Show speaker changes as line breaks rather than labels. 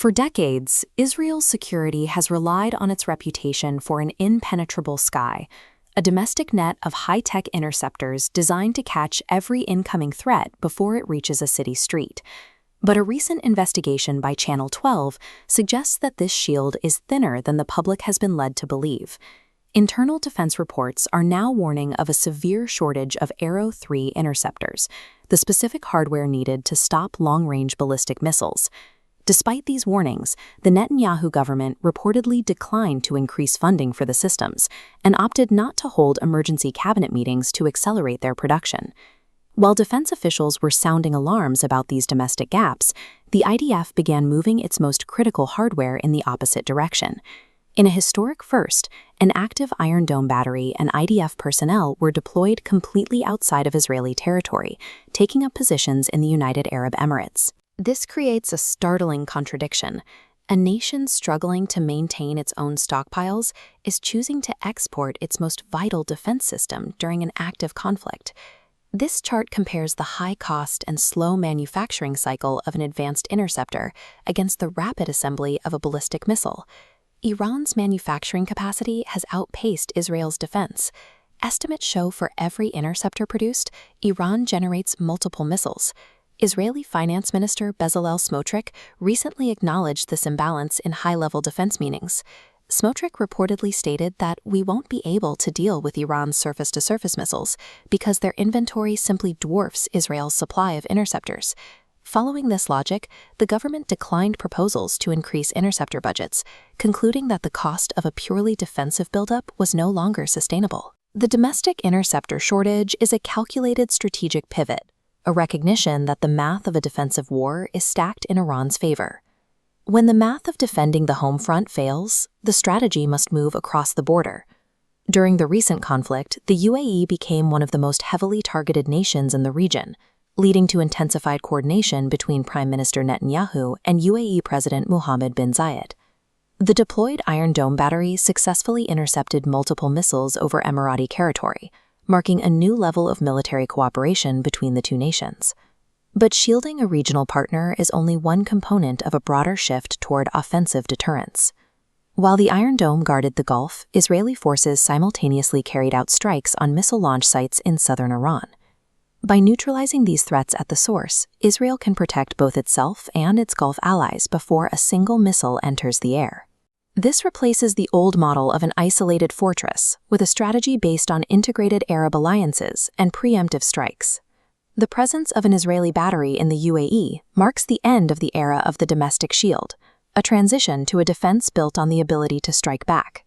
For decades, Israel's security has relied on its reputation for an impenetrable sky, a domestic net of high-tech interceptors designed to catch every incoming threat before it reaches a city street. But a recent investigation by Channel 12 suggests that this shield is thinner than the public has been led to believe. Internal defense reports are now warning of a severe shortage of Arrow 3 interceptors, the specific hardware needed to stop long-range ballistic missiles. Despite these warnings, the Netanyahu government reportedly declined to increase funding for the systems and opted not to hold emergency cabinet meetings to accelerate their production. While defense officials were sounding alarms about these domestic gaps, the IDF began moving its most critical hardware in the opposite direction. In a historic first, an active Iron Dome battery and IDF personnel were deployed completely outside of Israeli territory, taking up positions in the United Arab Emirates. This creates a startling contradiction. A nation struggling to maintain its own stockpiles is choosing to export its most vital defense system during an active conflict. This chart compares the high cost and slow manufacturing cycle of an advanced interceptor against the rapid assembly of a ballistic missile. Iran's manufacturing capacity has outpaced Israel's defense. Estimates show for every interceptor produced, Iran generates multiple missiles. Israeli Finance Minister Bezalel Smotrich recently acknowledged this imbalance in high-level defense meetings. Smotrich reportedly stated that we won't be able to deal with Iran's surface-to-surface missiles because their inventory simply dwarfs Israel's supply of interceptors. Following this logic, the government declined proposals to increase interceptor budgets, concluding that the cost of a purely defensive buildup was no longer sustainable. The domestic interceptor shortage is a calculated strategic pivot, a recognition that the math of a defensive war is stacked in Iran's favor. When the math of defending the home front fails, the strategy must move across the border. During the recent conflict, the UAE became one of the most heavily targeted nations in the region, leading to intensified coordination between Prime Minister Netanyahu and UAE President Mohammed bin Zayed. The deployed Iron Dome battery successfully intercepted multiple missiles over Emirati territory, marking a new level of military cooperation between the two nations. But shielding a regional partner is only one component of a broader shift toward offensive deterrence. While the Iron Dome guarded the Gulf, Israeli forces simultaneously carried out strikes on missile launch sites in southern Iran. By neutralizing these threats at the source, Israel can protect both itself and its Gulf allies before a single missile enters the air. This replaces the old model of an isolated fortress with a strategy based on integrated Arab alliances and preemptive strikes. The presence of an Israeli battery in the UAE marks the end of the era of the domestic shield, a transition to a defense built on the ability to strike back.